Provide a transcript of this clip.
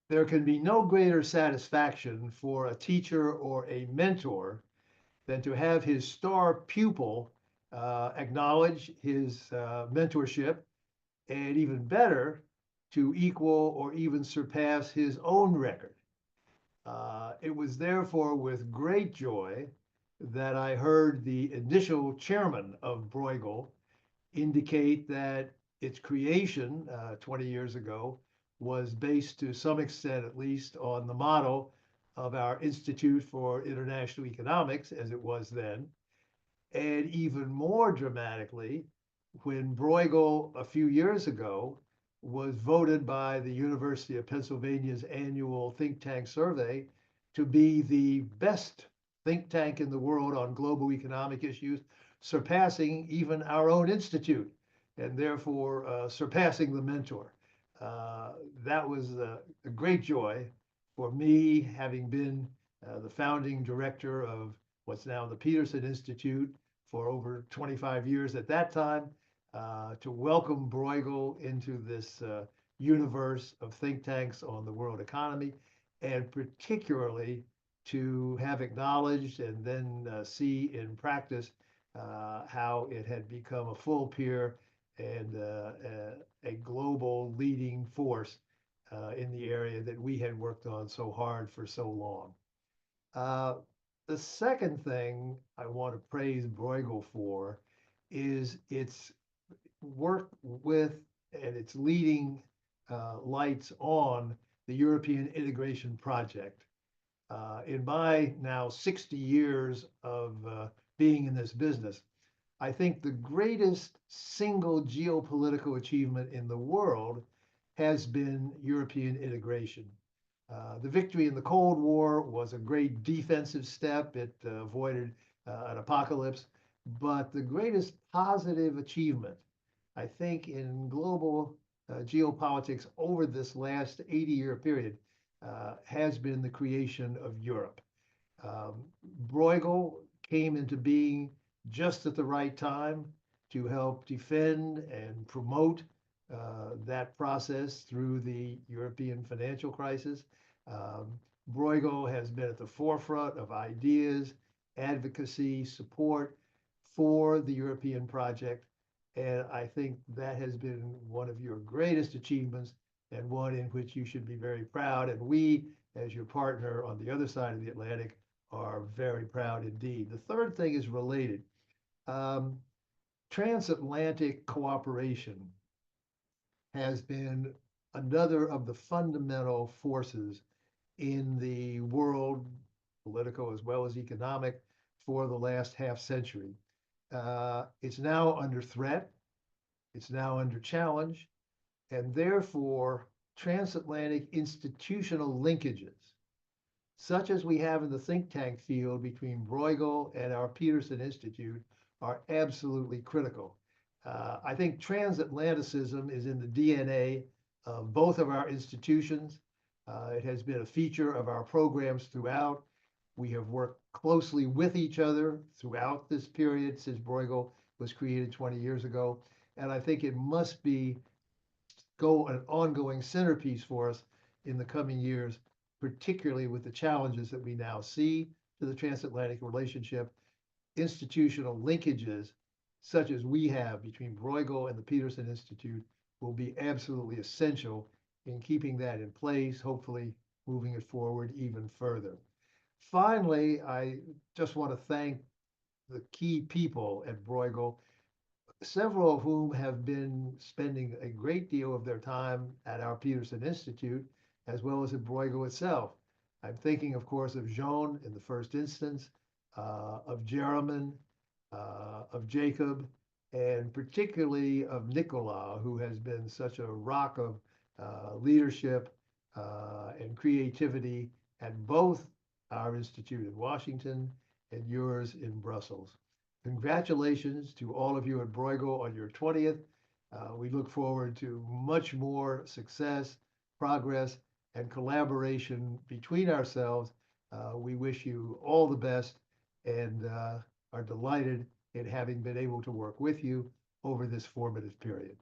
There can be no greater satisfaction for a teacher or a mentor than to have his star pupil acknowledge his mentorship, and even better, to equal or even surpass his own record. It was therefore with great joy that I heard the initial chairman of Bruegel indicate that its creation 20 years ago was based to some extent, at least, on the model of our Institute for International Economics, as it was then. And even more dramatically, when Bruegel a few years ago was voted by the University of Pennsylvania's annual think tank survey to be the best think tank in the world on global economic issues, surpassing even our own institute, and therefore surpassing the mentor. That was a great joy for me, having been the founding director of what's now the Peterson Institute for over 25 years at that time, to welcome Bruegel into this universe of think tanks on the world economy, and particularly to have acknowledged and then see in practice how it had become a full peer and a global leading force in the area that we had worked on so hard for so long. Uh, the second thing I want to praise Bruegel for is its work with and its leading lights on the European integration project. In my now 60 years of being in this business, I think the greatest single geopolitical achievement in the world has been European integration. The victory in the Cold War was a great defensive step. It avoided an apocalypse. But the greatest positive achievement, I think, in global geopolitics over this last 80-year period has been the creation of Europe. Um, Bruegel came into being just at the right time to help defend and promote that process through the European financial crisis. Um, Bruegel has been at the forefront of ideas, advocacy, support for the European project. And I think that has been one of your greatest achievements and one in which you should be very proud. And we, as your partner on the other side of the Atlantic, are very proud indeed. The third thing is related. Um, Transatlantic cooperation has been another of the fundamental forces in the world, political as well as economic, for the last half century. It's now under threat, it's now under challenge, and therefore transatlantic institutional linkages, such as we have in the think tank field between Bruegel and our Peterson Institute, are absolutely critical. I think transatlanticism is in the DNA of both of our institutions. It has been a feature of our programs throughout. We have worked closely with each other throughout this period since Bruegel was created 20 years ago. And I think it must be an ongoing centerpiece for us in the coming years, particularly with the challenges that we now see to the transatlantic relationship. Institutional linkages, such as we have between Bruegel and the Peterson Institute, will be absolutely essential in keeping that in place, hopefully moving it forward even further. Finally, I just want to thank the key people at Bruegel, several of whom have been spending a great deal of their time at our Peterson Institute, as well as at Bruegel itself. I'm thinking, of course, of Jean in the first instance, of Jeremy, of Jacob, and particularly of Nicola, who has been such a rock of leadership and creativity at both our institute in Washington and yours in Brussels. Congratulations to all of you at Bruegel on your 20th. We look forward to much more success, progress, and collaboration between ourselves. We wish you all the best and are delighted in having been able to work with you over this formative period.